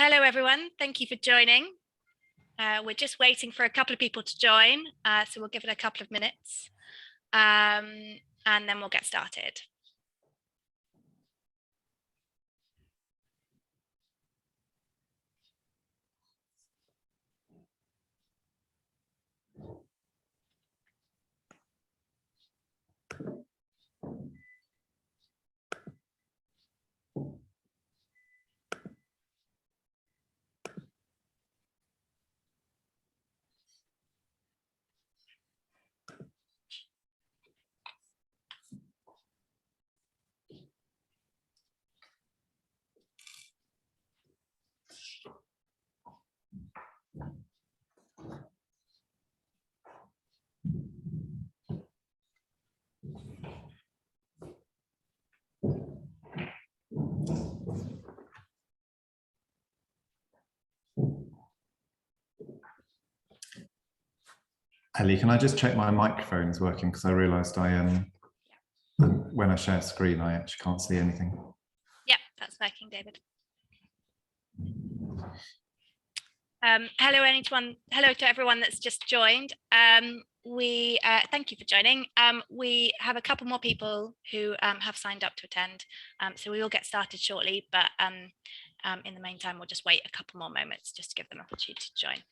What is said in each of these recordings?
Hello, everyone. Thank you for joining. We're just waiting for a couple of people to join, so we'll give it a couple of minutes, and then we'll get started. Ellie, can I just check my microphone is working? Because I realised when I share screen, I actually can't see anything. Yeah, that's working, David. Hello to everyone that's just joined. Thank you for joining. We have a couple more people who have signed up to attend, so we will get started shortly, but in the meantime, we'll just wait a couple more moments just to give them an opportunity to join.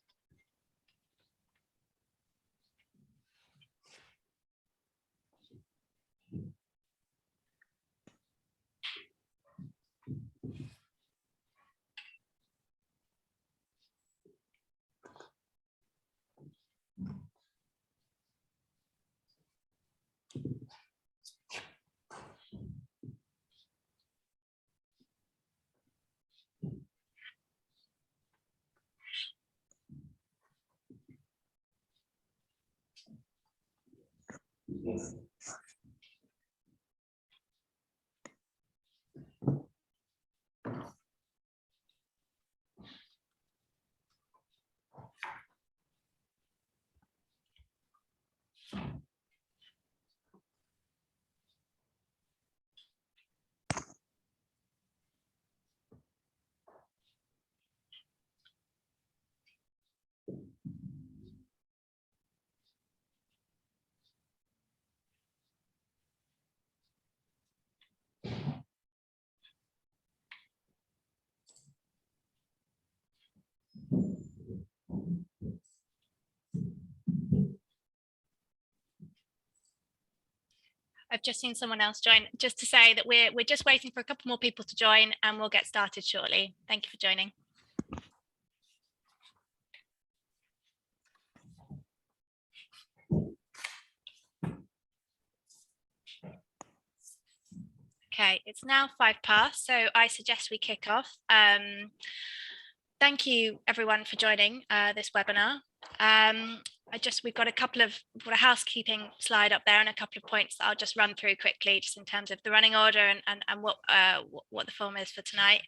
I've just seen someone else join. Just to say that we're just waiting for a couple more people to join, and we'll get started shortly. Thank you for joining. Okay, it's now 5 past, so I suggest we kick off. Thank you everyone for joining this webinar. We've got a housekeeping slide up there and a couple of points that I'll just run through quickly, just in terms of the running order and what the form is for tonight.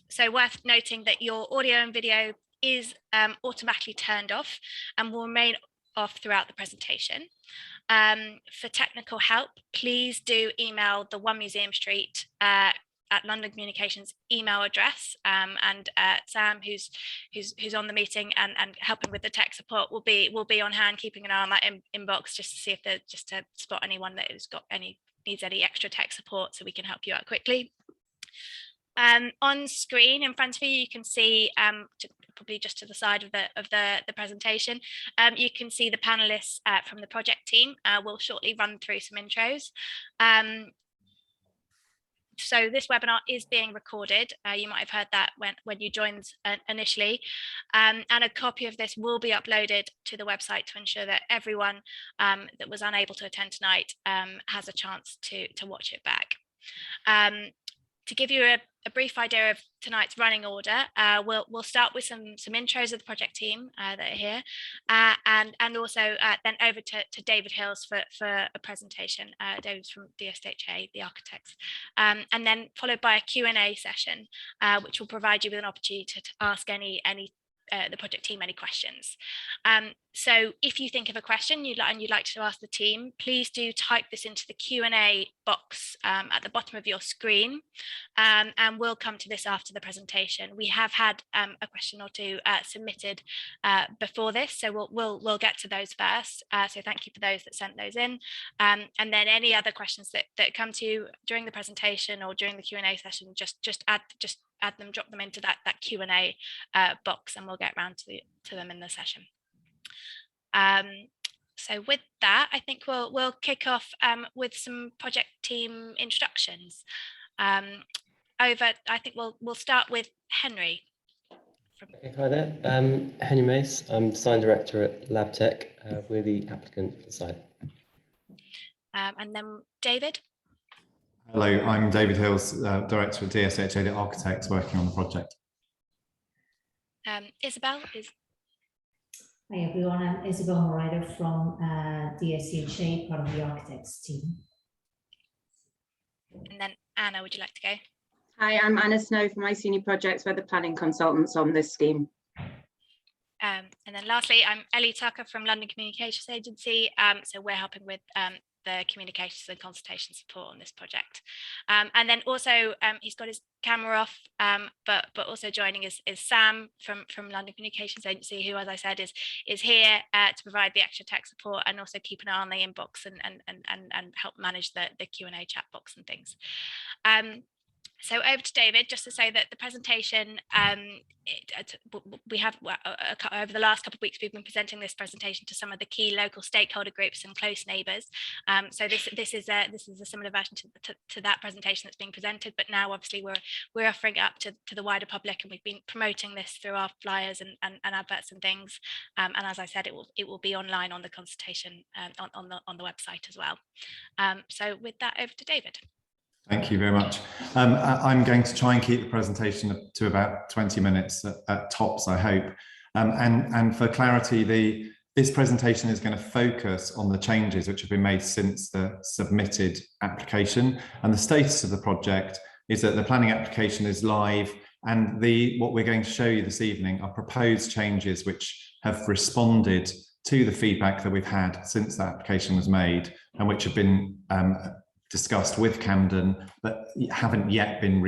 So worth noting that your audio and video is automatically turned off and will remain off throughout the presentation. For technical help, please do email the 1 Museum Street at London Communications email address, and Sam, who's on the meeting and helping with the tech support, will be on hand, keeping an eye on that inbox, just to see if just to spot anyone that needs any extra tech support, so we can help you out quickly. On screen in front of you, you can see probably just to the side of the presentation, you can see the panelists from the project team. We'll shortly run through some intros. So this webinar is being recorded. You might have heard that when you joined initially, and a copy of this will be uploaded to the website to ensure that everyone that was unable to attend tonight has a chance to watch it back. To give you a brief idea of tonight's running order, we'll start with some intros of the project team that are here, and also then over to David Hills for a presentation. David's from DSHA, the architects, and then followed by a Q&A session, which will provide you with an opportunity to ask any the project team any questions. So if you think of a question you'd like to ask the team, please do type this into the Q&A box at the bottom of your screen, and we'll come to this after the presentation. We have had a question or two submitted before this, so we'll get to those first. So thank you for those that sent those in, and then any other questions that come to you during the presentation or during the Q&A session, just add them, drop them into that Q&A box, and we'll get around to them in the session. So with that, I think we'll kick off with some project team introductions. I think we'll start with Henry. Okay, hi there. Henry Mace. I'm Design Director at LabTech. We're the applicant for the site. And then David. Hello, I'm David Hills, Director of DSHA, the architects working on the project. Isabel is. Hi everyone, I'm Isabel Morider from DSHA, part of the architects team. And then Anna, would you like to go? Hi, I'm Anna Snow from iSenior Projects. We're the planning consultants on this scheme. And then lastly, I'm Ellie Tucker from London Communications Agency. So we're helping with the communications and consultation support on this project. And then also he's got his camera off, but also joining is Sam from London Communications Agency, who, as I said, is here to provide the extra tech support and also keep an eye on the inbox and help manage the Q&A chat box and things. So over to David, just to say that the presentation, we have over the last couple of weeks, we've been presenting this presentation to some of the key local stakeholder groups and close neighbours. So this is a similar version to that presentation that's being presented, but now obviously we're offering it up to the wider public, and we've been promoting this through our flyers and adverts and things. And as I said, it will be online on the consultation on the website as well. So with that, over to David. Thank you very much. I'm going to try and keep the presentation to about 20 minutes at tops, I hope. And for clarity, this presentation is going to focus on the changes which have been made since the submitted application. And the status of the project is that the planning application is live, and what we're going to show you this evening are proposed changes which have responded to the feedback that we've had since the application was made, and which have been discussed with Camden, but haven't yet been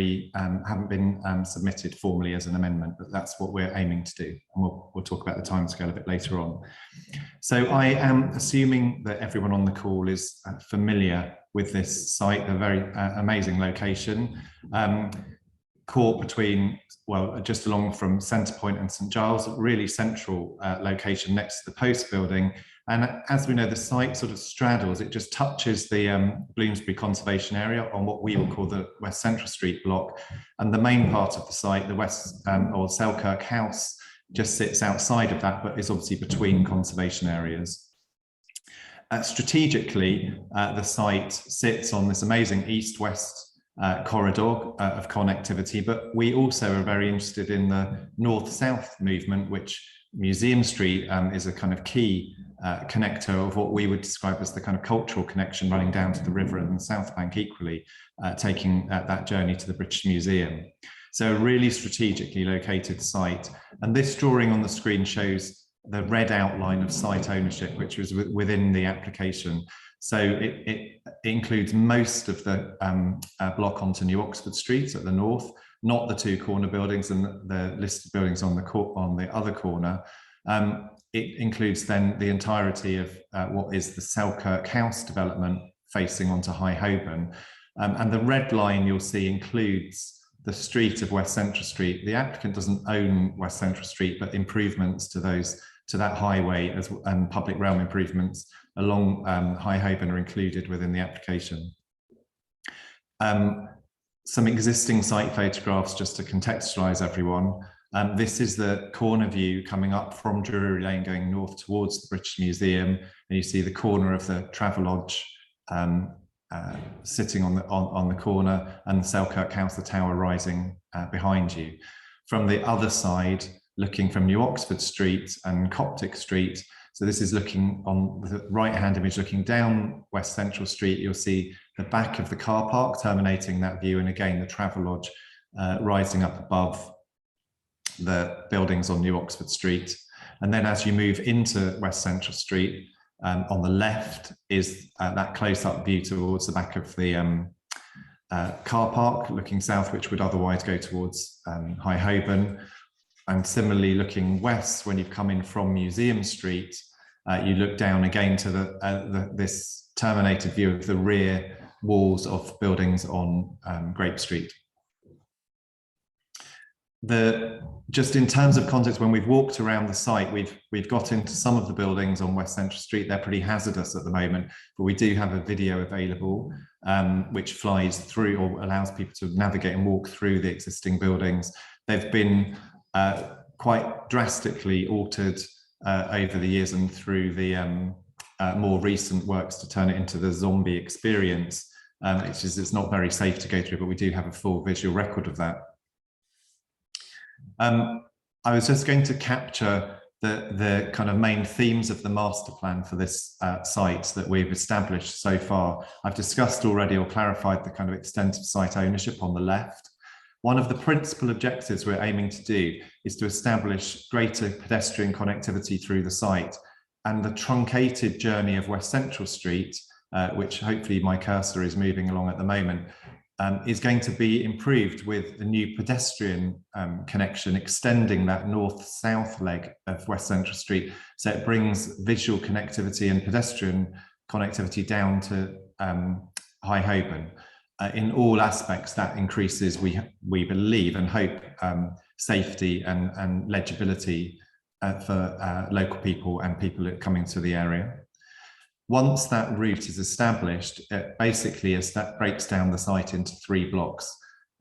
submitted formally as an amendment. But that's what we're aiming to do, and we'll talk about the timescale a bit later on. So I am assuming that everyone on the call is familiar with this site, a very amazing location, caught between, well, just along from Centrepoint and St Giles, a really central location next to the Post building. And as we know, the site sort of straddles, it just touches the Bloomsbury Conservation Area on what we will call the West Central Street block. And the main part of the site, the West or Selkirk House, just sits outside of that, but is obviously between conservation areas. Strategically, the site sits on this amazing east-west corridor of connectivity, but we also are very interested in the north-south movement, which Museum Street is a kind of key connector of what we would describe as the kind of cultural connection running down to the river and the South Bank equally, taking that journey to the British Museum. So a really strategically located site. And this drawing on the screen shows the red outline of site ownership, which was within the application. So it includes most of the block onto New Oxford Street at the north, not the two corner buildings and the listed buildings on the other corner. It includes then the entirety of what is the Selkirk House development facing onto High Holborn. And the red line you'll see includes the street of West Central Street. The applicant doesn't own West Central Street, but improvements to that highway and public realm improvements along High Holborn are included within the application. Some existing site photographs just to contextualise everyone. This is the corner view coming up from Drury Lane going north towards the British Museum, and you see the corner of the Travelodge sitting on the corner, and the Selkirk House, the tower rising behind you. From the other side, looking from New Oxford Street and Coptic Street, so this is looking on the right-hand image, looking down West Central Street, you'll see the back of the car park terminating that view, and again the Travelodge rising up above the buildings on New Oxford Street. And then as you move into West Central Street, on the left is that close-up view towards the back of the car park looking south, which would otherwise go towards High Holborn. And similarly, looking west, when you've come in from Museum Street, you look down again to this terminated view of the rear walls of buildings on Grape Street. Just in terms of context, when we've walked around the site, we've got into some of the buildings on West Central Street. They're pretty hazardous at the moment, but we do have a video available which flies through or allows people to navigate and walk through the existing buildings. They've been quite drastically altered over the years and through the more recent works to turn it into the zombie experience. It's not very safe to go through, but we do have a full visual record of that. I was just going to capture the kind of main themes of the master plan for this site that we've established so far. I've discussed already or clarified the kind of extent of site ownership on the left. One of the principal objectives we're aiming to do is to establish greater pedestrian connectivity through the site, and the truncated journey of West Central Street, which hopefully my cursor is moving along at the moment, is going to be improved with a new pedestrian connection extending that north-south leg of West Central Street. So it brings visual connectivity and pedestrian connectivity down to High Holborn. In all aspects, that increases, we believe and hope, safety and legibility for local people and people coming to the area. Once that route is established, it basically breaks down the site into 3 blocks.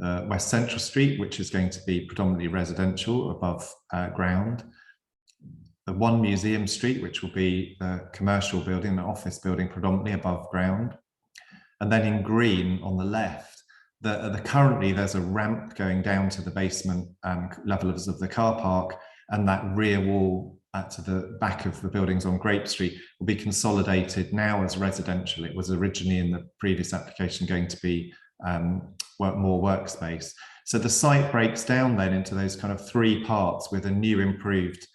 West Central Street, which is going to be predominantly residential above ground. The 1 Museum Street, which will be the commercial building, the office building predominantly above ground. And then in green on the left, currently there's a ramp going down to the basement levels of the car park, and that rear wall to the back of the buildings on Grape Street will be consolidated now as residential. It was originally in the previous application going to be more workspace. So the site breaks down then into those kind of 3 parts with a new improved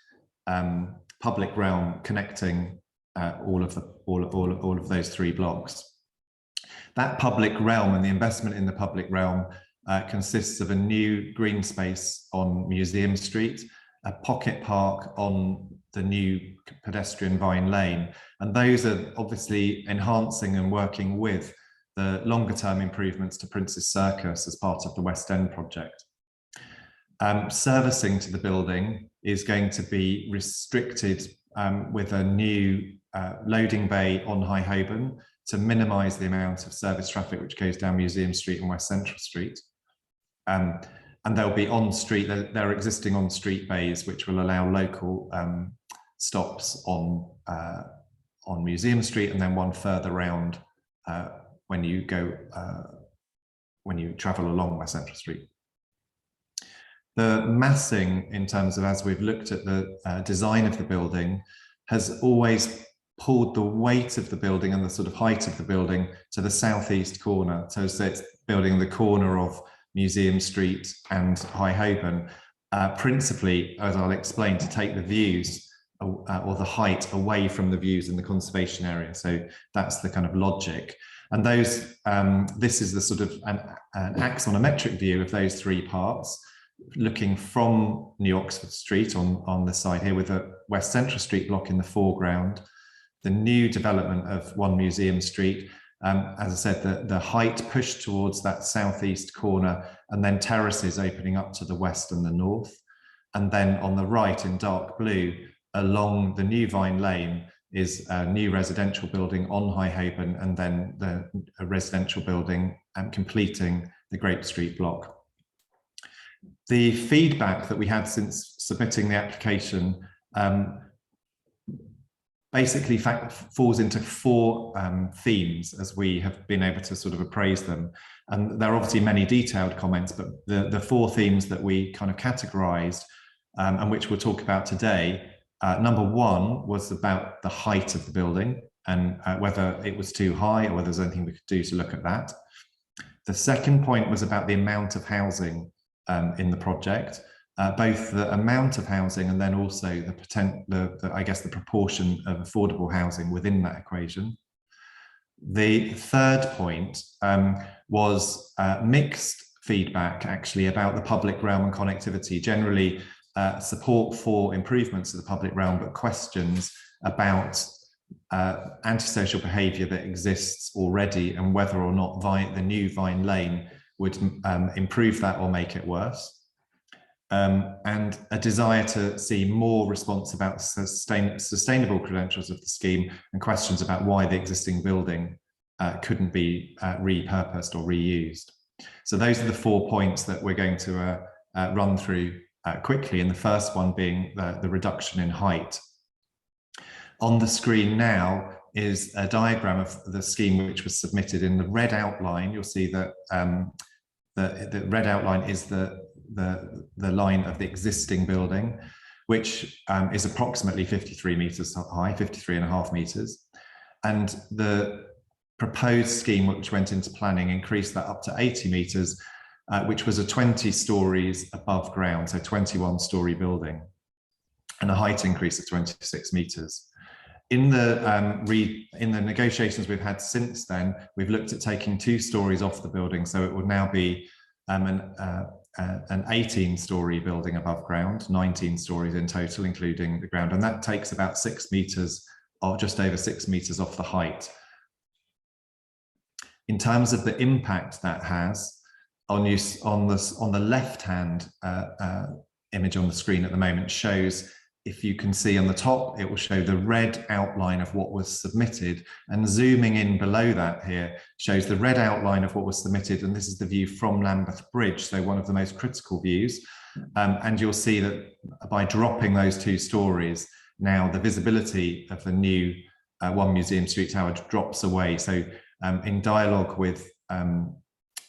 public realm connecting all of those 3 blocks. That public realm and the investment in the public realm consists of a new green space on Museum Street, a pocket park on the new pedestrian Vine Lane. And those are obviously enhancing and working with the longer term improvements to Prince's Circus as part of the West End project. Servicing to the building is going to be restricted with a new loading bay on High Holborn to minimise the amount of service traffic which goes down Museum Street and West Central Street. And there'll be on-street, there are existing on-street bays which will allow local stops on Museum Street, and then one further round when you travel along West Central Street. The massing, in terms of as we've looked at the design of the building, has always pulled the weight of the building and the sort of height of the building to the southeast corner. So it's building the corner of Museum Street and High Holborn, principally, as I'll explain, to take the views or the height away from the views in the conservation area. So that's the kind of logic. And those, this is the sort of an axonometric view of those 3 parts, looking from New Oxford Street on the side here with the West Central Street block in the foreground, the new development of 1 Museum Street, as I said, the height pushed towards that southeast corner, and then terraces opening up to the west and the north. And then on the right in dark blue, along the new Vine Lane, is a new residential building on High Holborn, and then a residential building completing the Grape Street block. The feedback that we had since submitting the application basically falls into 4 themes as we have been able to sort of appraise them. And there are obviously many detailed comments, but the 4 themes that we kind of categorized and which we'll talk about today, number 1 was about the height of the building and whether it was too high or whether there's anything we could do to look at that. The second point was about the amount of housing in the project. both the amount of housing and then also I guess the proportion of affordable housing within that equation. The third point was mixed feedback actually about the public realm and connectivity, generally support for improvements of the public realm, but questions about antisocial behaviour that exists already and whether or not the new Vine Lane would improve that or make it worse. And a desire to see more response about sustainable credentials of the scheme and questions about why the existing building couldn't be repurposed or reused. So those are the 4 points that we're going to run through quickly, and the first one being the reduction in height. On the screen now is a diagram of the scheme which was submitted. In the red outline. You'll see that the red outline is the line of the existing building, which is approximately 53 meters high, 53.5 meters. And the proposed scheme which went into planning increased that up to 80 meters, which was a 20 stories above ground, so 21-story building, and a height increase of 26 meters. In the negotiations we've had since then, we've looked at taking 2 stories off the building, so it would now be an 18-story building above ground, 19 stories in total, including the ground, and that takes about 6 meters, or just over 6 meters off the height. In terms of the impact that has on the left-hand image on the screen at the moment shows, if you can see on the top, it will show the red outline of what was submitted, and zooming in below that here shows the red outline of what was submitted, and this is the view from Lambeth Bridge, so one of the most critical views. And you'll see that by dropping those 2 stories, now the visibility of the new One Museum Street Tower drops away. So in dialogue with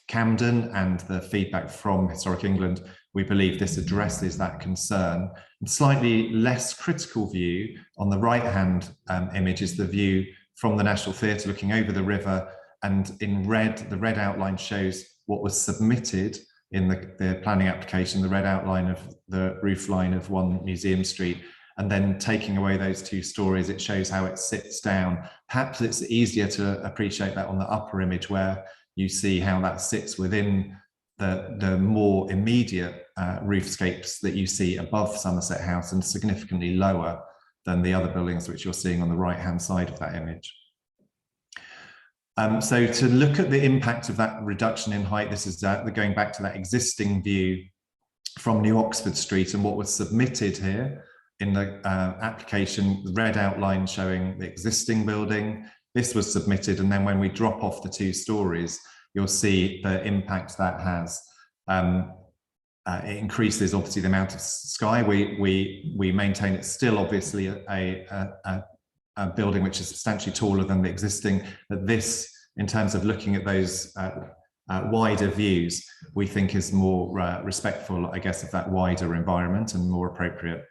Camden and the feedback from Historic England, we believe this addresses that concern. And slightly less critical view on the right-hand image is the view from the National Theatre looking over the river, and in red, the red outline shows what was submitted in the planning application, the red outline of the roof line of One Museum Street, and then taking away those 2 stories, it shows how it sits down. Perhaps it's easier to appreciate that on the upper image, where you see how that sits within the more immediate roofscapes that you see above Somerset House, and significantly lower than the other buildings which you're seeing on the right-hand side of that image. So to look at the impact of that reduction in height, this is going back to that existing view from New Oxford Street, and what was submitted here in the application, the red outline showing the existing building. This was submitted, and then when we drop off the 2 stories, you'll see the impact that has. It increases obviously the amount of sky. We maintain it's still obviously a building which is substantially taller than the existing, but this, in terms of looking at those wider views, we think is more respectful, I guess, of that wider environment and more appropriate.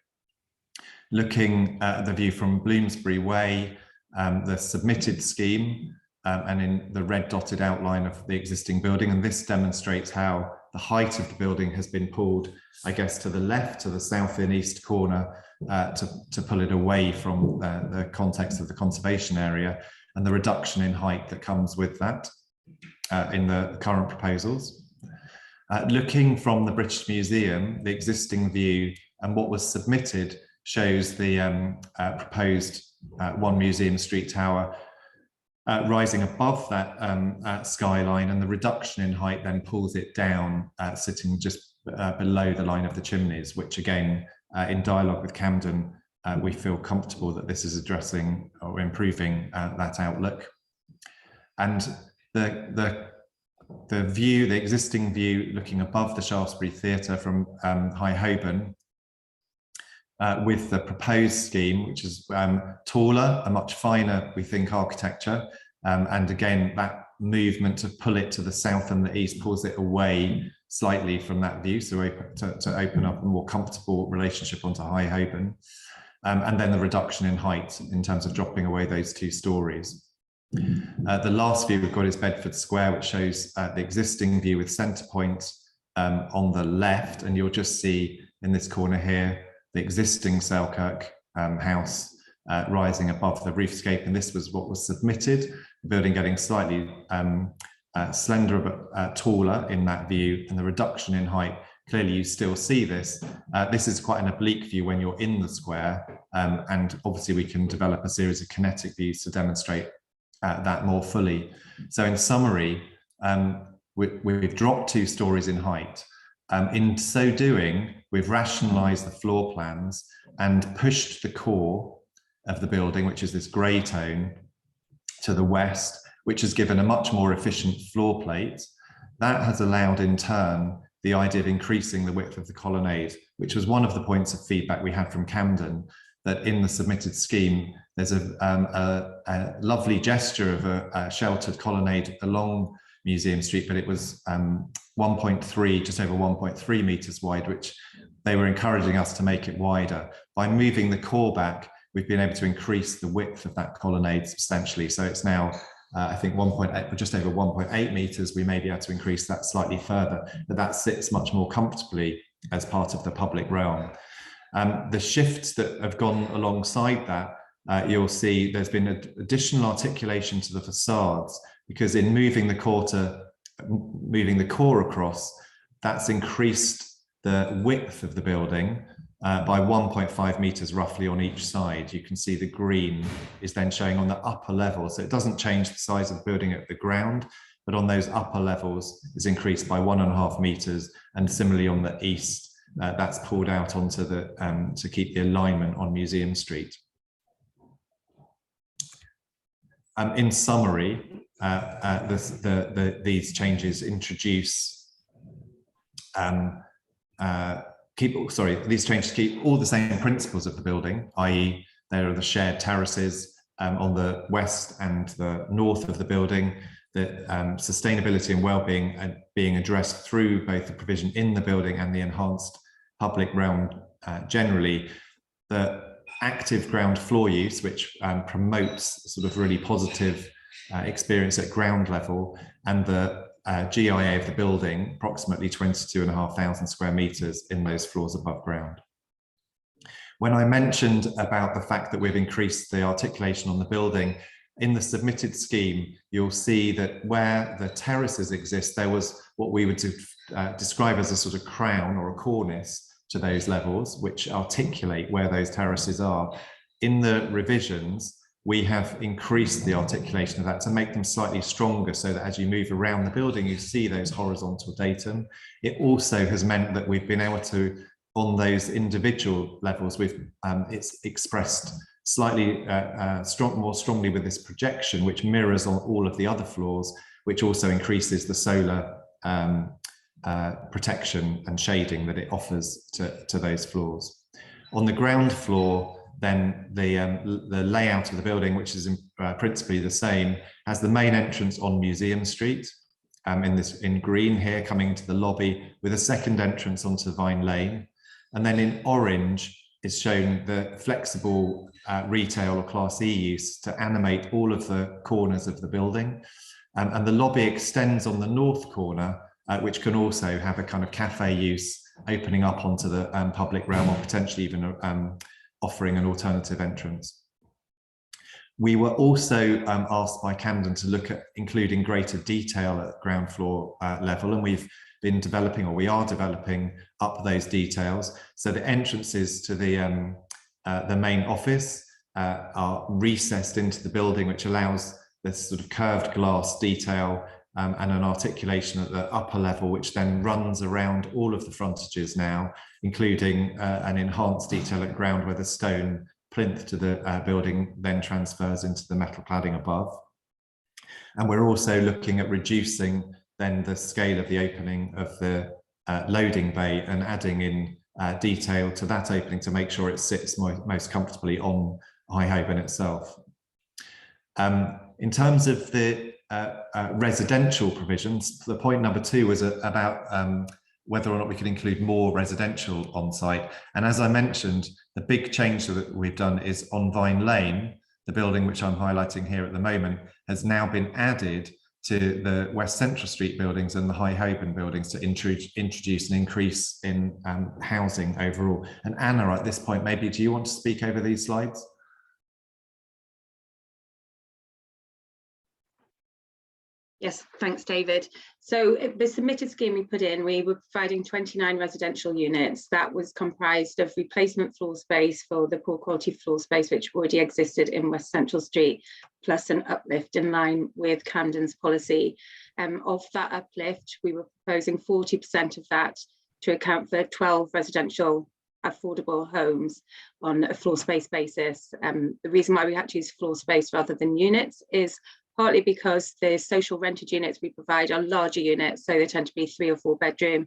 Looking at the view from Bloomsbury Way, the submitted scheme, and in the red dotted outline of the existing building, and this demonstrates how the height of the building has been pulled, I guess, to the left, to the south and east corner, to pull it away from the context of the conservation area, and the reduction in height that comes with that in the current proposals. Looking from the British Museum, the existing view and what was submitted shows the proposed One Museum Street Tower rising above that skyline, and the reduction in height then pulls it down, sitting just below the line of the chimneys, which again, in dialogue with Camden, we feel comfortable that this is addressing or improving that outlook. And the view, the existing view looking above the Shaftesbury Theatre from High Holborn, with the proposed scheme, which is taller, a much finer, we think, architecture. And again, that movement to pull it to the south and the east pulls it away slightly from that view, so to open up a more comfortable relationship onto High Holborn. And then the reduction in height in terms of dropping away those 2 stories. The last view we've got is Bedford Square, which shows the existing view with centre point on the left, and you'll just see in this corner here, the existing Selkirk house rising above the roofscape, and this was what was submitted, the building getting slightly slender but taller in that view, and the reduction in height. Clearly you still see this. This is quite an oblique view when you're in the square, and obviously we can develop a series of kinetic views to demonstrate that more fully. So in summary, we've dropped 2 stories in height. In so doing, we've rationalized the floor plans and pushed the core of the building, which is this grey tone, to the west, which has given a much more efficient floor plate. That has allowed in turn the idea of increasing the width of the colonnade, which was one of the points of feedback we had from Camden, that in the submitted scheme, there's a lovely gesture of a sheltered colonnade along Museum Street, but it was 1.3, just over 1.3 meters wide, which they were encouraging us to make it wider. By moving the core back, we've been able to increase the width of that colonnade substantially. So it's now, I think 1.8, just over 1.8 meters. We may be able to increase that slightly further, but that sits much more comfortably as part of the public realm. The shifts that have gone alongside that, you'll see there's been additional articulation to the facades, because in moving the core across, that's increased the width of the building by 1.5 meters roughly on each side. You can see the green is then showing on the upper level. So it doesn't change the size of the building at the ground, but on those upper levels is increased by 1.5 meters. And similarly on the east, that's pulled out onto the, to keep the alignment on Museum Street. In summary, these changes introduce these changes keep all the same principles of the building, i.e. there are the shared terraces on the west and the north of the building, the sustainability and well-being being addressed through both the provision in the building and the enhanced public realm generally, the active ground floor use, which promotes sort of really positive experience at ground level, and the GIA of the building, approximately 22,500 square meters in those floors above ground. When I mentioned about the fact that we've increased the articulation on the building, in the submitted scheme, you'll see that where the terraces exist, there was what we would describe as a sort of crown or a cornice to those levels, which articulate where those terraces are. In the revisions, we have increased the articulation of that to make them slightly stronger, so that as you move around the building, you see those horizontal datum. It also has meant that we've been able to, on those individual levels, it's expressed slightly more strongly with this projection, which mirrors on all of the other floors, which also increases the solar protection and shading that it offers to those floors. On the ground floor, then the layout of the building, which is principally the same, has the main entrance on Museum Street, in green here, coming into the lobby, with a second entrance onto Vine Lane. And then in orange is shown the flexible retail or Class E use to animate all of the corners of the building. And the lobby extends on the north corner, which can also have a kind of cafe use opening up onto the public realm, or potentially even offering an alternative entrance. We were also asked by Camden to look at including greater detail at ground floor level, and we've been developing, or we are developing up those details. So the entrances to the main office are recessed into the building, which allows this sort of curved glass detail and an articulation at the upper level, which then runs around all of the frontages now, including an enhanced detail at ground where the stone plinth to the building then transfers into the metal cladding above. And we're also looking at reducing then the scale of the opening of the loading bay and adding in detail to that opening to make sure it sits most comfortably on High Holborn itself. In terms of the residential provisions, the point number 2 was about whether or not we could include more residential on site. And as I mentioned, the big change that we've done is on Vine Lane, the building which I'm highlighting here at the moment, has now been added to the West Central Street buildings and the High Holborn buildings to introduce an increase in housing overall. And Anna, at this point, maybe do you want to speak over these slides? Yes, thanks, David. So the submitted scheme we put in, we were providing 29 residential units. That was comprised of replacement floor space for the poor quality floor space, which already existed in West Central Street, plus an uplift in line with Camden's policy. Of that uplift, we were proposing 40% of that to account for 12 residential affordable homes on a floor space basis. The reason why we had to use floor space rather than units is partly because the social rented units we provide are larger units, so they tend to be 3 or 4 bedroom.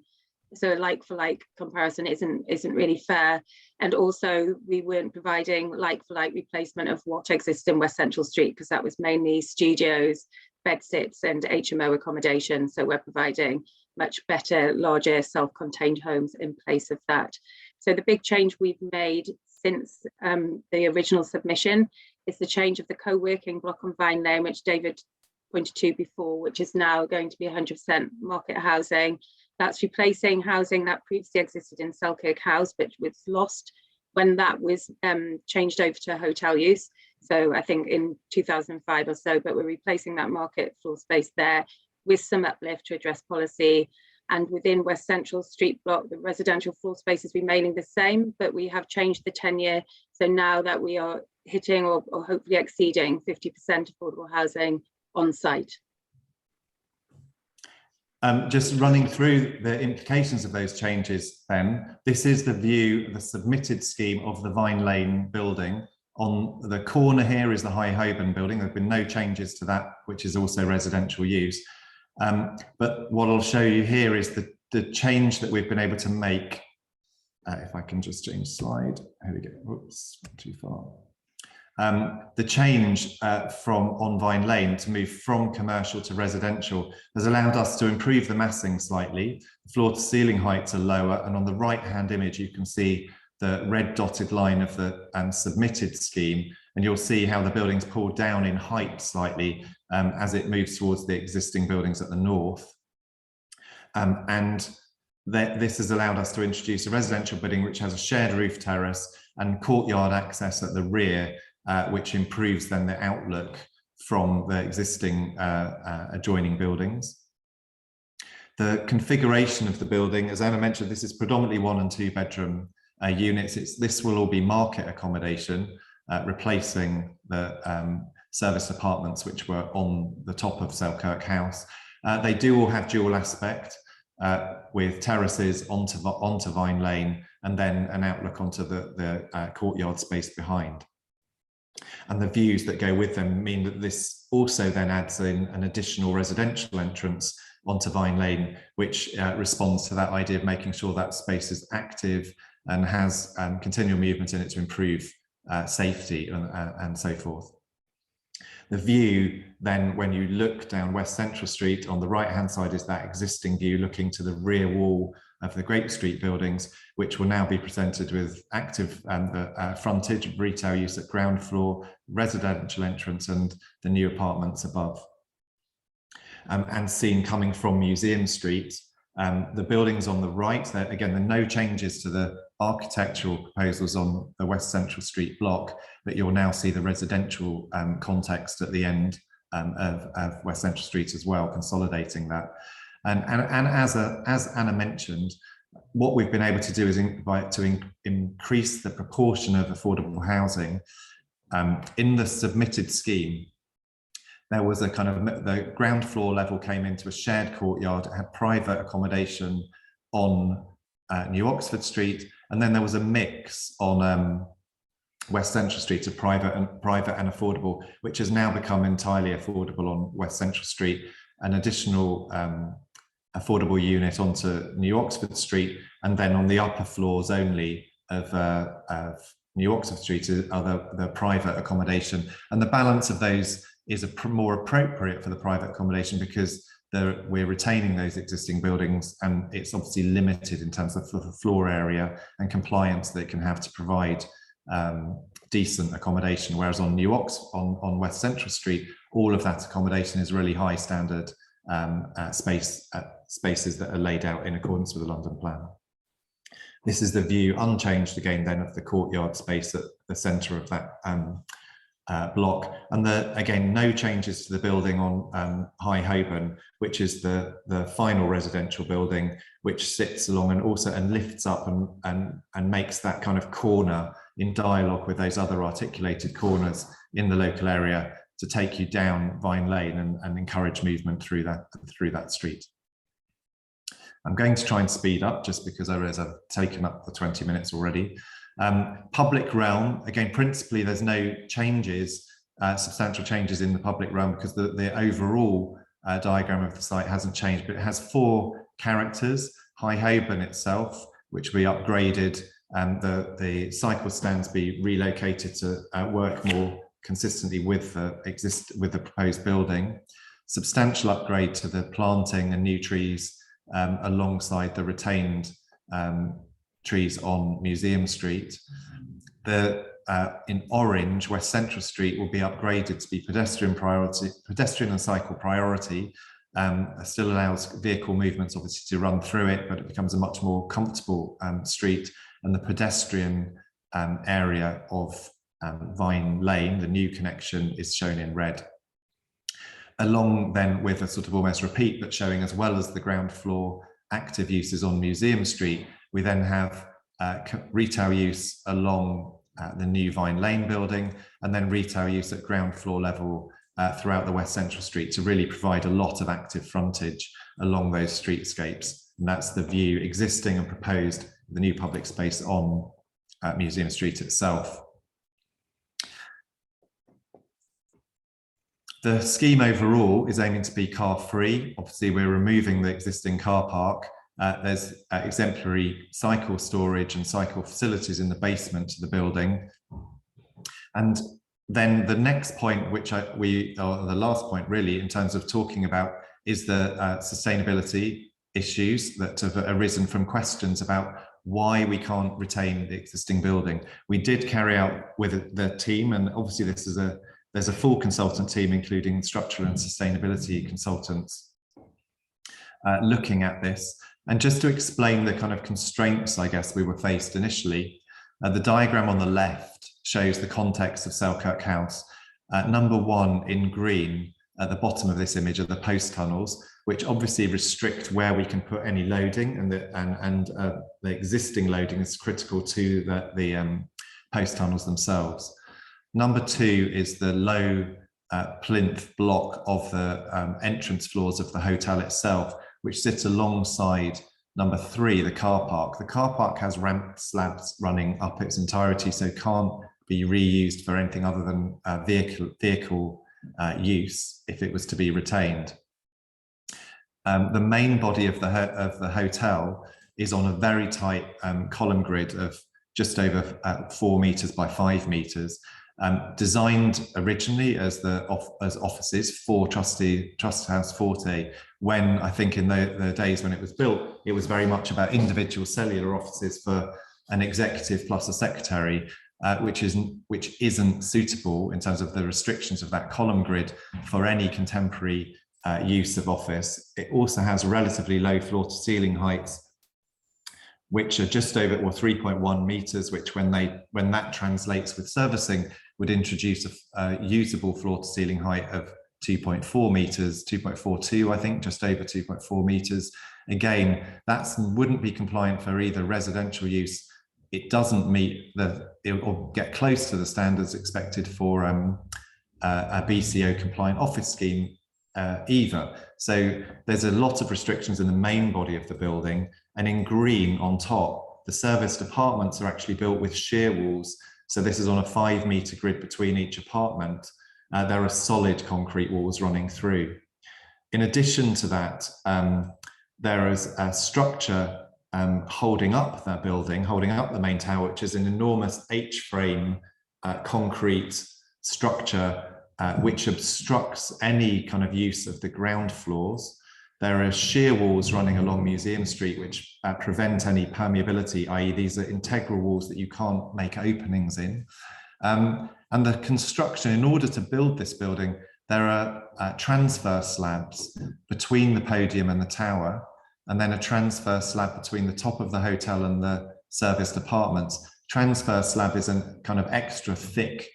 So a like-for-like comparison isn't really fair. And also we weren't providing like-for-like replacement of what exists in West Central Street, because that was mainly studios, bedsits and HMO accommodation. So we're providing much better, larger self-contained homes in place of that. So the big change we've made since the original submission is the change of the co-working block on Vine Lane, which David pointed to before, which is now going to be 100% market housing. That's replacing housing that previously existed in Selkirk House, but was lost when that was changed over to hotel use. So I think in 2005 or so, but we're replacing that market floor space there with some uplift to address policy. And within West Central Street block, the residential floor spaces remaining the same, but we have changed the 10-year. So now that we are hitting or hopefully exceeding 50% affordable housing on site. Just running through the implications of those changes then, this is the view, the submitted scheme of the Vine Lane building. On the corner here is the High Holborn building. There have been no changes to that, which is also residential use. But what I'll show you here is the change that we've been able to make. If I can just change slide, here we go, whoops, too far. The change from on Vine Lane to move from commercial to residential has allowed us to improve the massing slightly. The floor to ceiling heights are lower, and on the right hand image you can see the red dotted line of the submitted scheme, and you'll see how the building's pulled down in height slightly as it moves towards the existing buildings at the north. This has allowed us to introduce a residential building which has a shared roof terrace and courtyard access at the rear, which improves then the outlook from the existing adjoining buildings. The configuration of the building, as Emma mentioned, this is predominantly 1 and 2 bedroom units. This will all be market accommodation, replacing the service apartments which were on the top of Selkirk House. They do all have dual aspect with terraces onto Vine Lane and then an outlook onto the courtyard space behind. And the views that go with them mean that this also then adds in an additional residential entrance onto Vine Lane, which responds to that idea of making sure that space is active and has continual movement in it to improve safety and so forth. The view then, when you look down West Central Street, on the right hand side is that existing view looking to the rear wall of the Grape Street buildings, which will now be presented with active frontage of retail use at ground floor, residential entrance and the new apartments above. And seen coming from Museum Street, the buildings on the right, there again, there are no changes to the architectural proposals on the West Central Street block, but you'll now see the residential context at the end of West Central Street as well, consolidating that. And as Anna mentioned, what we've been able to do is increase the proportion of affordable housing. In the submitted scheme, there was a kind of, the ground floor level came into a shared courtyard. It had private accommodation on New Oxford Street, and then there was a mix on West Central Street of private and affordable, which has now become entirely affordable on West Central Street. An additional affordable unit onto New Oxford Street, and then on the upper floors only of New Oxford Street are the private accommodation, and the balance of those is more appropriate for the private accommodation because we're retaining those existing buildings, and it's obviously limited in terms of the floor area and compliance that it can have to provide decent accommodation, whereas on on West Central Street, all of that accommodation is really high standard spaces that are laid out in accordance with the London plan. This is the view, unchanged again then, of the courtyard space at the centre of that block. And again, no changes to the building on High Holborn, which is the final residential building, which sits along and lifts up and makes that kind of corner in dialogue with those other articulated corners in the local area to take you down Vine Lane and encourage movement through that street. I'm going to try and speed up just because I realize I've taken up the 20 minutes already. Public realm, again, principally there's no changes, substantial changes in the public realm, because the overall diagram of the site hasn't changed, but it has 4 characters. High Holborn itself, which we upgraded, the cycle stands be relocated to work more consistently with the proposed building. Substantial upgrade to the planting and new trees alongside the retained trees on Museum Street. In orange, West Central Street will be upgraded to be pedestrian and cycle priority. Still allows vehicle movements obviously to run through it, but it becomes a much more comfortable street. And the pedestrian area of Vine Lane, the new connection, is shown in red. Along then with a sort of almost repeat, but showing as well as the ground floor active uses on Museum Street, we then have retail use along the new Vine Lane building, and then retail use at ground floor level throughout the West Central Street to really provide a lot of active frontage along those streetscapes. And that's the view existing and proposed, the new public space on Museum Street itself. The scheme overall is aiming to be car free. Obviously, we're removing the existing car park. There's exemplary cycle storage and cycle facilities in the basement of the building. And then the next point, or the last point really, in terms of talking about, is the sustainability issues that have arisen from questions about why we can't retain the existing building. We did carry out with the team, and obviously there's a full consultant team, including structural and sustainability consultants, looking at this. And just to explain the kind of constraints, I guess, we were faced initially, the diagram on the left shows the context of Selkirk House. Number 1 in green at the bottom of this image are the post tunnels, which obviously restrict where we can put any loading, and the existing loading is critical to the post tunnels themselves. Number 2 is the low plinth block of the entrance floors of the hotel itself, which sits alongside number 3, the car park. The car park has ramp slabs running up its entirety, so can't be reused for anything other than vehicle use if it was to be retained. The main body of the hotel is on a very tight column grid of just over 4 meters by 5 meters. Designed originally as offices for Trust House Forte, when I think in the days when it was built, it was very much about individual cellular offices for an executive plus a secretary, which isn't suitable in terms of the restrictions of that column grid for any contemporary use of office. It also has relatively low floor to ceiling heights, which are just over 3.1 meters, which when that translates with servicing would introduce a usable floor to ceiling height of 2.4 meters, 2.42, I think, just over 2.4 meters. Again, that wouldn't be compliant for either residential use. It doesn't meet or get close to the standards expected for a BCO compliant office scheme either. So there's a lot of restrictions in the main body of the building, and in green on top, the serviced apartments are actually built with shear walls. So this is on a 5 meter grid between each apartment. There are solid concrete walls running through. In addition to that, there is a structure holding up that building, holding up the main tower, which is an enormous H-frame concrete structure which obstructs any kind of use of the ground floors. There are shear walls running along Museum Street which prevent any permeability, i.e. these are integral walls that you can't make openings in. And the construction, in order to build this building, there are transfer slabs between the podium and the tower, and then a transfer slab between the top of the hotel and the serviced apartments. Transfer slab is a kind of extra thick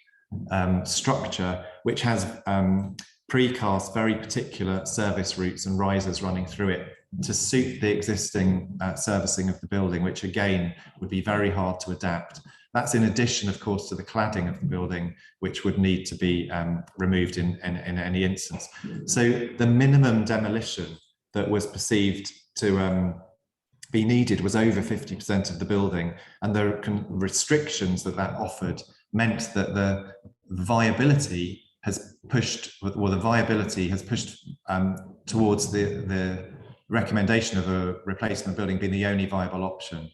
structure which has precast, very particular service routes and risers running through it to suit the existing servicing of the building, which again would be very hard to adapt. That's in addition, of course, to the cladding of the building, which would need to be removed in any instance. So the minimum demolition that was perceived to be needed was over 50% of the building, and the restrictions that offered meant that the viability has pushed, well, the viability has pushed towards the recommendation of a replacement building being the only viable option.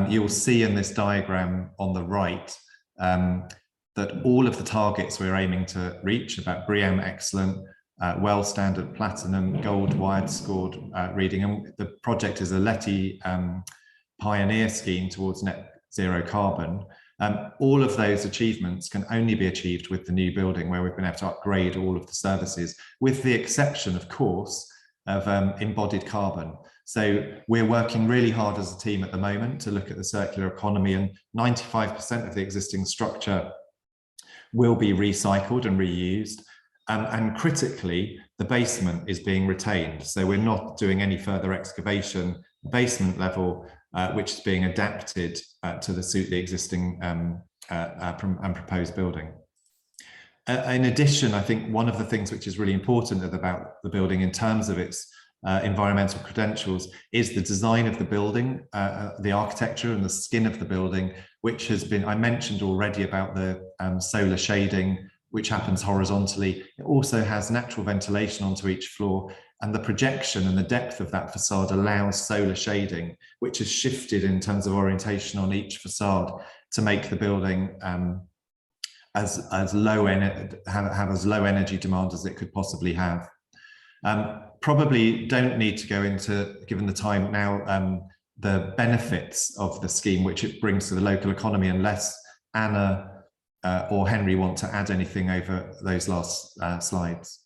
You'll see in this diagram on the right that all of the targets we're aiming to reach about BREEAM Excellent, WELL Standard Platinum, Gold Wired Scored reading, and the project is a LETI pioneer scheme towards net zero carbon. All of those achievements can only be achieved with the new building, where we've been able to upgrade all of the services, with the exception, of course, of embodied carbon. So we're working really hard as a team at the moment to look at the circular economy, and 95% of the existing structure will be recycled and reused. And critically, the basement is being retained. So we're not doing any further excavation, basement level, which is being adapted to suit the existing and proposed building. In addition, I think one of the things which is really important about the building in terms of its environmental credentials is the design of the building, the architecture and the skin of the building, which has been, I mentioned already about the solar shading, which happens horizontally. It also has natural ventilation onto each floor, and the projection and the depth of that facade allows solar shading, which is shifted in terms of orientation on each facade to make the building as low energy demand as it could possibly have. Probably don't need to go into, given the time now, the benefits of the scheme which it brings to the local economy, unless Anna or Henry want to add anything over those last slides.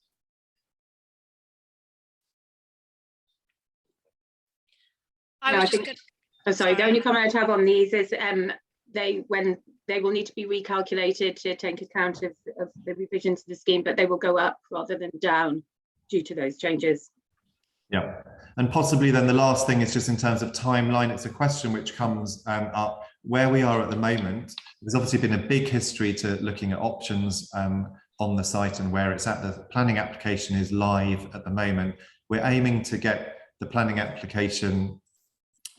The only comment I have on these is they will need to be recalculated to take account of the revisions to the scheme, but they will go up rather than down due to those changes. Yeah, and possibly then the last thing is just in terms of timeline. It's a question which comes up where we are at the moment. There's obviously been a big history to looking at options on the site and where it's at. The planning application is live at the moment. We're aiming to get the planning application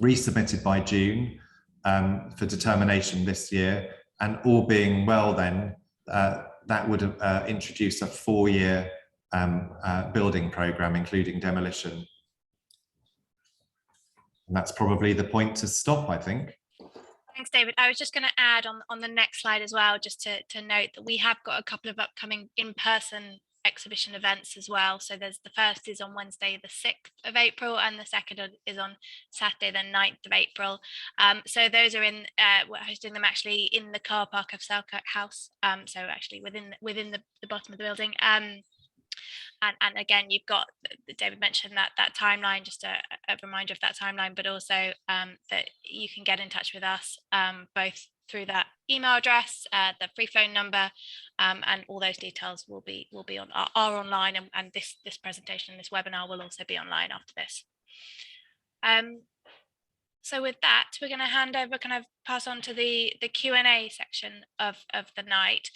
resubmitted by June for determination this year, and all being well then, that would introduce a 4-year building programme, including demolition. And that's probably the point to stop, I think. Thanks, David. I was just going to add on the next slide as well, just to note that we have got a couple of upcoming in-person exhibition events as well. So the first is on Wednesday the 6th of April, and the second is on Saturday the 9th of April. So those are we're hosting them actually in the car park of Selkirk House, so actually within the bottom of the building. And again, you've got, David mentioned that timeline, just a reminder of that timeline, but also that you can get in touch with us both through that email address, the free phone number, and all those details will be are online, and this presentation, this webinar will also be online after this. So with that, we're going to hand over, kind of pass on to the Q&A section of the night.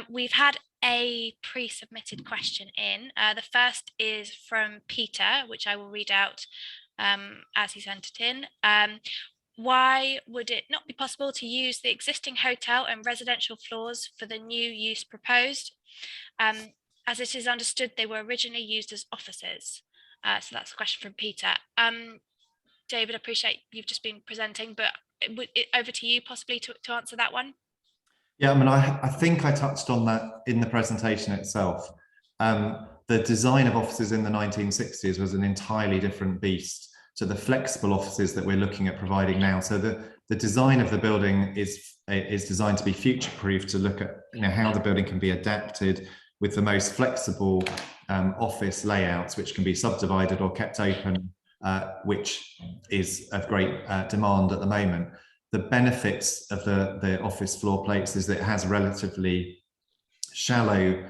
We've had a pre-submitted question in. The first is from Peter, which I will read out as he sent it in. Why would it not be possible to use the existing hotel and residential floors for the new use proposed? As it is understood, they were originally used as offices. So that's a question from Peter. David, I appreciate you've just been presenting, but over to you possibly to answer that one. Yeah, I mean, I think I touched on that in the presentation itself. The the design of offices in the 1960s was an entirely different beast to the flexible offices that we're looking at providing now. So the design of the building is designed to be future-proof, to look at how the building can be adapted with the most flexible office layouts, which can be subdivided or kept open, which is of great demand at the moment. The benefits of the office floor plates is that it has relatively shallow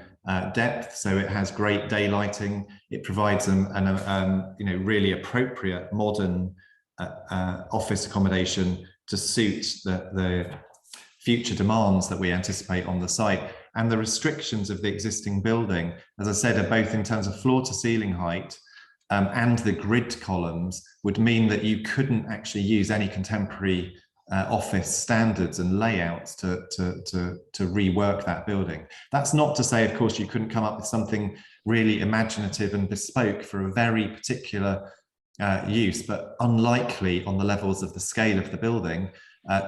depth, so it has great daylighting. It provides an really appropriate modern office accommodation to suit the future demands that we anticipate on the site. And the restrictions of the existing building, as I said, are both in terms of floor to ceiling height and the grid columns, would mean that you couldn't actually use any contemporary office standards and layouts to rework that building. That's not to say, of course, you couldn't come up with something really imaginative and bespoke for a very particular use, but unlikely on the levels of the scale of the building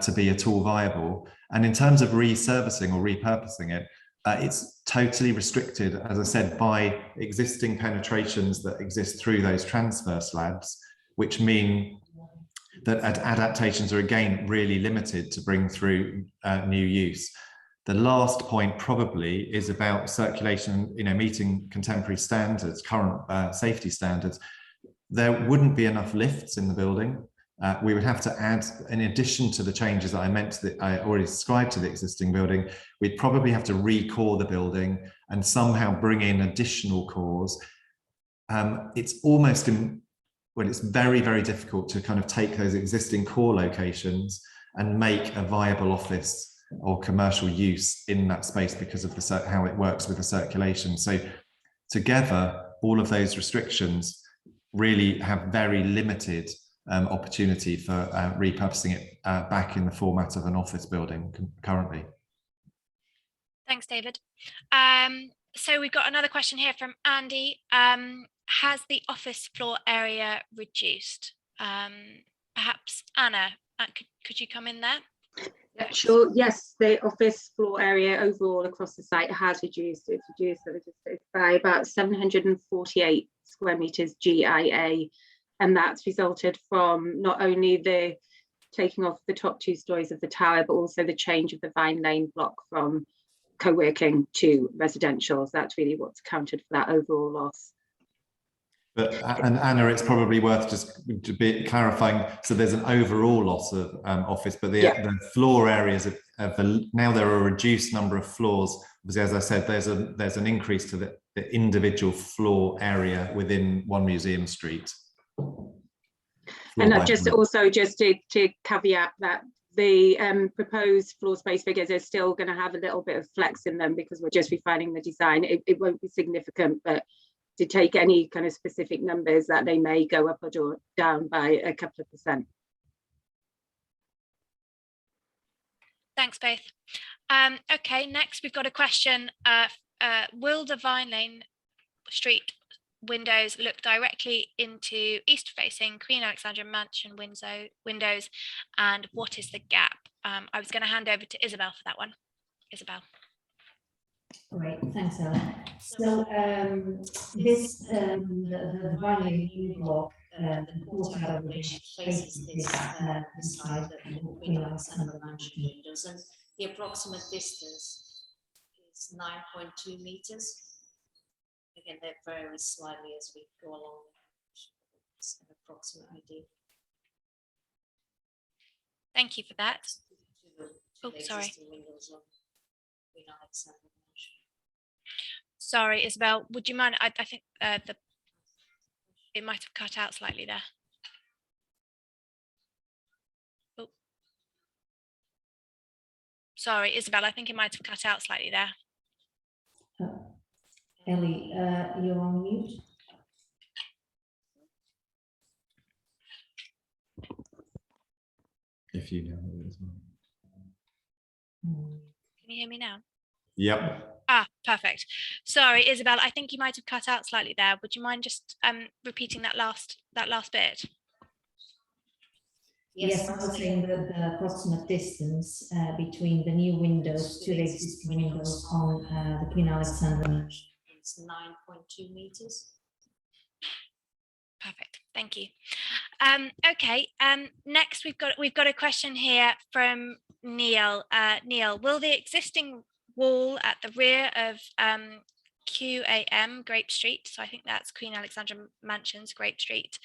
to be at all viable. And in terms of resurfacing or repurposing it, it's totally restricted, as I said, by existing penetrations that exist through those transfer slabs, which mean that adaptations are again really limited to bring through new use. The last point probably is about circulation, meeting contemporary standards, current safety standards. There wouldn't be enough lifts in the building. We would have to add, in addition to the changes that I already described to the existing building, we'd probably have to re-core the building and somehow bring in additional cores. It's almost it's very, very difficult to kind of take those existing core locations and make a viable office or commercial use in that space because of how it works with the circulation. So together, all of those restrictions really have very limited opportunity for repurposing it back in the format of an office building currently. Thanks, David. So we've got another question here from Andy. Has the office floor area reduced? Perhaps Anna, could you come in there? Yeah, sure. Yes, the office floor area overall across the site has reduced. It's reduced by about 748 square meters GIA, and that's resulted from not only the taking off the top 2 stories of the tower, but also the change of the Vine Lane block from co-working to residential. So that's really what's accounted for that overall loss. And Anna, it's probably worth just to be clarifying. So there's an overall loss of office, but the floor areas now there are a reduced number of floors. Because as I said, there's an increase to the individual floor area within One Museum Street. And just to caveat that the proposed floor space figures are still going to have a little bit of flex in them because we're just refining the design. It won't be significant, but to take any kind of specific numbers that they may go up or down by a couple of percent. Thanks, both. Okay, next we've got a question. Will the Vine Lane Street windows look directly into east-facing Queen Alexandra Mansion windows, and what is the gap? I was going to hand over to Isabel for that one. Isabel. Great, thanks, Ellen. So this the Vine Lane block, the courtyard which faces this side, the Queen Alexandra Mansion windows, and the approximate distance is 9.2 meters. Again, that varies slightly as we go along. It's an approximate idea. Thank you for that. Sorry. Sorry, Isabel, would you mind? I think it might have cut out slightly there. Oh. Sorry, Isabel, I think it might have cut out slightly there. Ellie, you're on mute. If you know it as well. Can you hear me now? Yep. Ah, perfect. Sorry, Isabel, I think you might have cut out slightly there. Would you mind just repeating that last bit? Yes, I was saying that the approximate distance between the new windows to the existing windows on the Queen Alexandra Mansion it's 9.2 meters. Perfect, thank you. Okay, next we've got a question here from Neil. Neil, will the existing wall at the rear of QAM Grape Street, so I think that's Queen Alexandra Mansions Grape Street,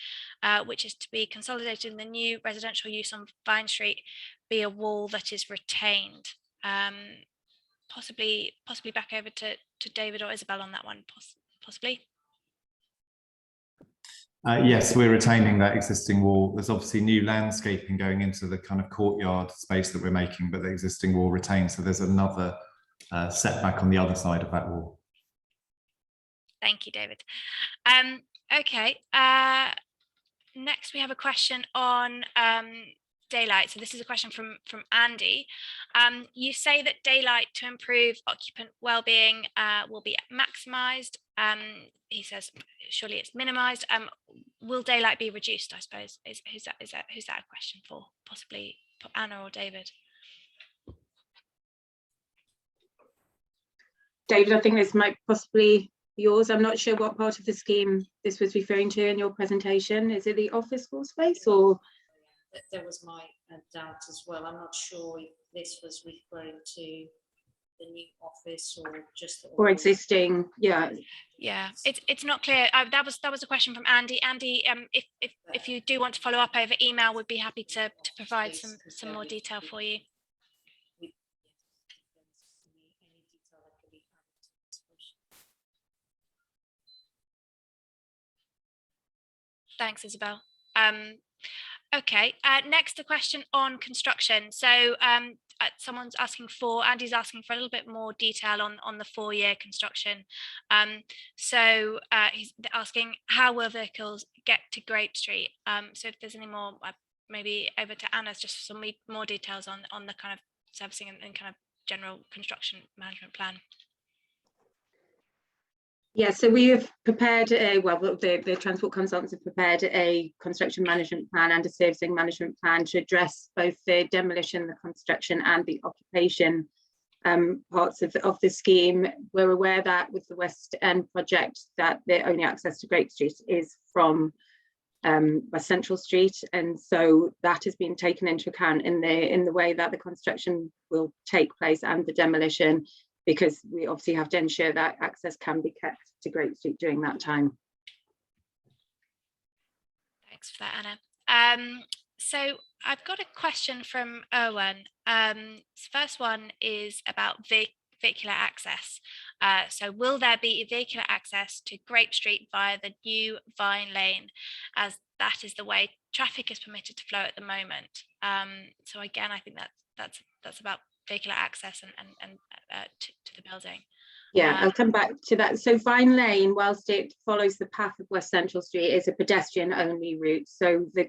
which is to be consolidated in the new residential use on Vine Street, be a wall that is retained? Possibly back over to David or Isabel on that one, possibly. Yes, we're retaining that existing wall. There's obviously new landscaping going into the kind of courtyard space that we're making, but the existing wall retains. So there's another setback on the other side of that wall. Thank you, David. Okay, next we have a question on daylight. So this is a question from Andy. You say that daylight to improve occupant well-being will be maximised. He says surely it's minimised. Will daylight be reduced? I suppose who's that a question for? Possibly Anna or David. David, I think this might possibly be yours. I'm not sure what part of the scheme this was referring to in your presentation. Is it the office floor space or? There was my doubt as well. I'm not sure if this was referring to the new office or just or existing. Yeah, it's not clear. That was a question from Andy. Andy, if you do want to follow up over email, we'd be happy to provide some more detail for you. Thanks, Isabel. Okay, next a question on construction. So Andy's asking for a little bit more detail on the 4-year construction. So he's asking, how will vehicles get to Grape Street? So if there's any more, maybe over to Anna's, just some more details on the kind of servicing and kind of general construction management plan. Yeah, so we have prepared the transport consultants have prepared a construction management plan and a servicing management plan to address both the demolition, the construction and the occupation parts of the scheme. We're aware that with the West End project that the only access to Grape Street is from West Central Street, and so that has been taken into account in the way that the construction will take place and the demolition, because we obviously have to ensure that access can be kept to Grape Street during that time. Thanks for that, Anna. So I've got a question from Erwan. First one is about vehicular access. So will there be vehicular access to Grape Street via the new Vine Lane, as that is the way traffic is permitted to flow at the moment? So again, I think that's about vehicular access and to the building. Yeah, I'll come back to that. So Vine Lane, whilst it follows the path of West Central Street, is a pedestrian only route. So the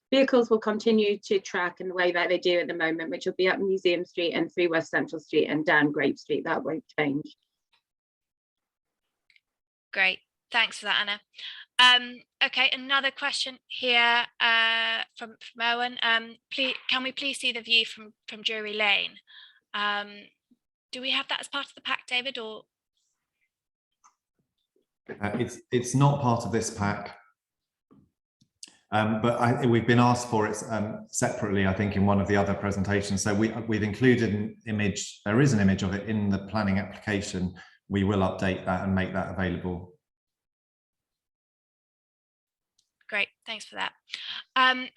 vehicles will continue to track in the way that they do at the moment, which will be up Museum Street and through West Central Street and down Grape Street. That won't change. Great, thanks for that, Anna. Okay, another question here from Owen. Can we please see the view from Drury Lane? Do we have that as part of the pack, David, or? It's not part of this pack, but we've been asked for it separately, I think, in one of the other presentations. So we've included an image. There is an image of it in the planning application. We will update that and make that available. Great, thanks for that.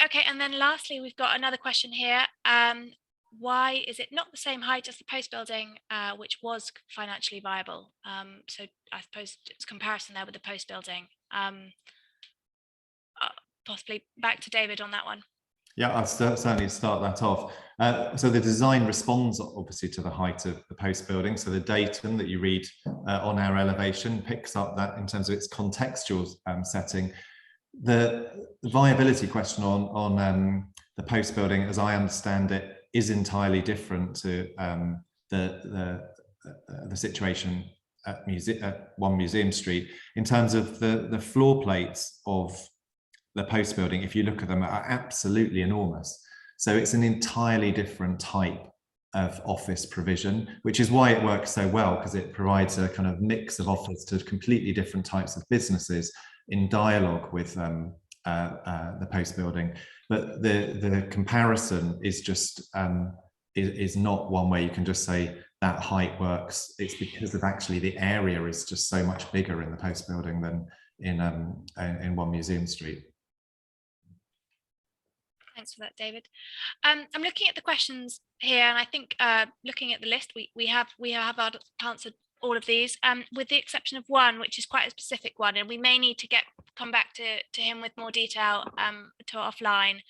Okay, and then lastly, we've got another question here. Why is it not the same height as the post building, which was financially viable? So I suppose it's comparison there with the post building. Possibly back to David on that one. Yeah, I'll certainly start that off. So the design responds obviously to the height of the post building. So the datum that you read on our elevation picks up that in terms of its contextual setting. The viability question on the post building, as I understand it, is entirely different to the situation at One Museum Street in terms of the floor plates of the post building. If you look at them, are absolutely enormous. So it's an entirely different type office provision, which is why it works so well, because it provides a kind of mix of offers to completely different types of businesses in dialogue with the post building. But the comparison is just is not one where you can just say that height works. It's because of actually the area is just so much bigger in the post building than in One Museum Street. Thanks for that, David. I'm looking at the questions here, and I think looking at the list, we have answered all of these, with the exception of one, which is quite a specific one, and we may need to come back to him with more detail to offline.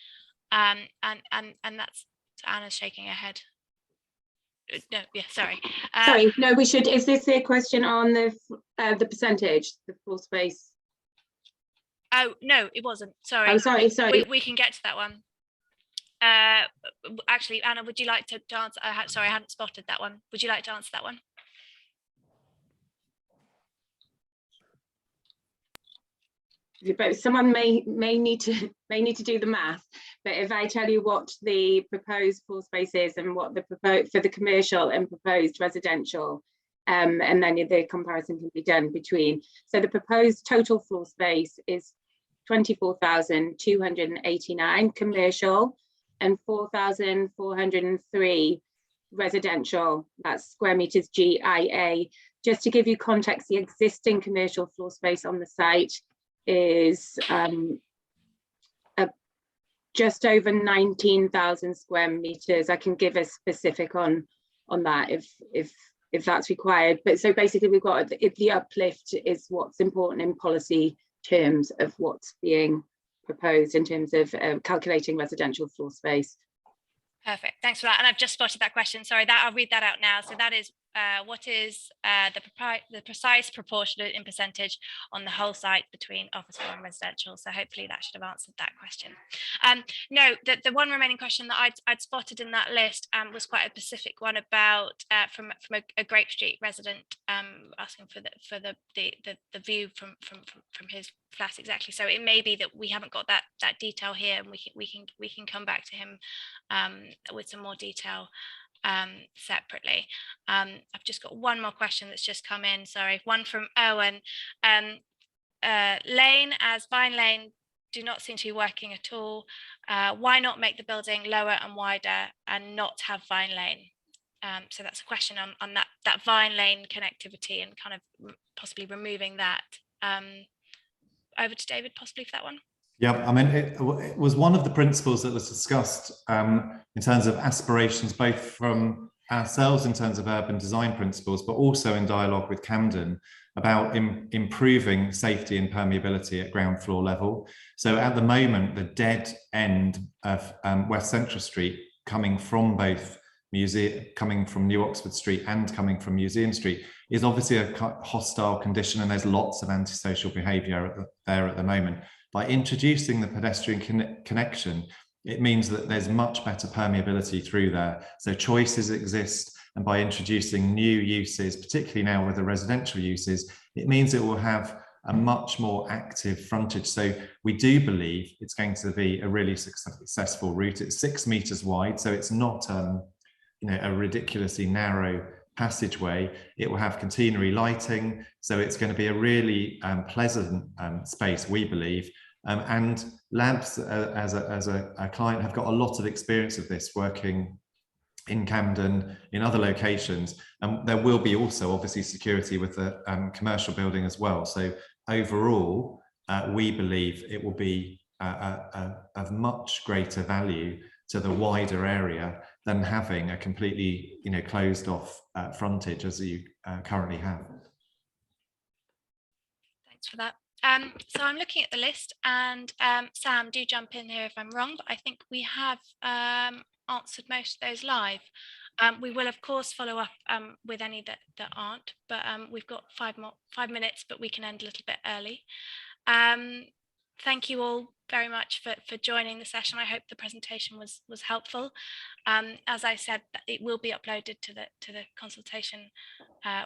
And that's Anna's shaking her head. No, yeah, sorry. Sorry, no, we should. Is this a question on the percentage, the floor space? Oh no, it wasn't. Sorry. Oh, sorry. We can get to that one. Actually, Anna, would you like to answer? Sorry, I hadn't spotted that one. Would you like to answer that one? But someone may need to do the math. But if I tell you what the proposed floor space is and what the proposed for the commercial and proposed residential, and then the comparison can be done between. So the proposed total floor space is 24,289 commercial and 4,403 residential. That's square meters GIA. Just to give you context, the existing commercial floor space on the site is just over 19,000 square meters. I can give a specific on that if that's required. But so basically we've got the uplift is what's important in policy terms of what's being proposed in terms of calculating residential floor space. Perfect, thanks for that. And I've just spotted that question. Sorry, that I'll read that out now. So that is what is the precise proportion in percentage on the whole site between office and residential? So hopefully that should have answered that question. No, the one remaining question that I'd spotted in that list was quite a specific one about from a Grape Street resident asking for the view from his flat exactly. So it may be that we haven't got that detail here, and we can come back to him with some more detail separately. I've just got one more question that's just come in, sorry, one from Owen. Lane as Vine Lane do not seem to be working at all. Why not make the building lower and wider and not have Vine Lane? So that's a question on that Vine Lane connectivity and kind of possibly removing that. Over to David possibly for that one. Yeah, I mean, it was one of the principles that was discussed in terms of aspirations, both from ourselves in terms of urban design principles, but also in dialogue with Camden about improving safety and permeability at ground floor level. So at the moment, the dead end of West Central Street, coming from both coming from New Oxford Street and coming from Museum Street, is obviously a hostile condition, and there's lots of antisocial behaviour there at the moment. By introducing the pedestrian connection, it means that there's much better permeability through there. So choices exist, and by introducing new uses, particularly now with the residential uses, it means it will have a much more active frontage. So we do believe it's going to be a really successful route. It's 6 meters wide, so it's not a ridiculously narrow passageway. It will have catenary lighting, so it's going to be a really pleasant space, we believe. And Labs as a client have got a lot of experience of this, working in Camden, in other locations, and there will be also obviously security with the commercial building as well. So overall, we believe it will be of much greater value to the wider area than having a completely closed off frontage as you currently have. Thanks for that. So I'm looking at the list, and Sam, do jump in here if I'm wrong, but I think we have answered most of those live. We will of course follow up with any that aren't, but we've got 5 minutes, but we can end a little bit early. Thank you all very much for joining the session. I hope the presentation was helpful. As I said, it will be uploaded to the consultation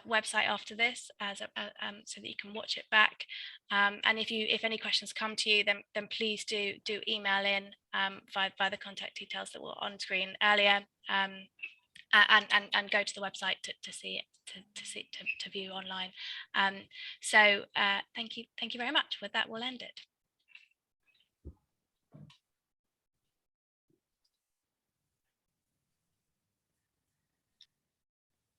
website after this, so that you can watch it back. And if any questions come to you, then please do email in via the contact details that were on screen earlier. and go to the website to see it, to view online. So thank you very much. With that, we'll end it.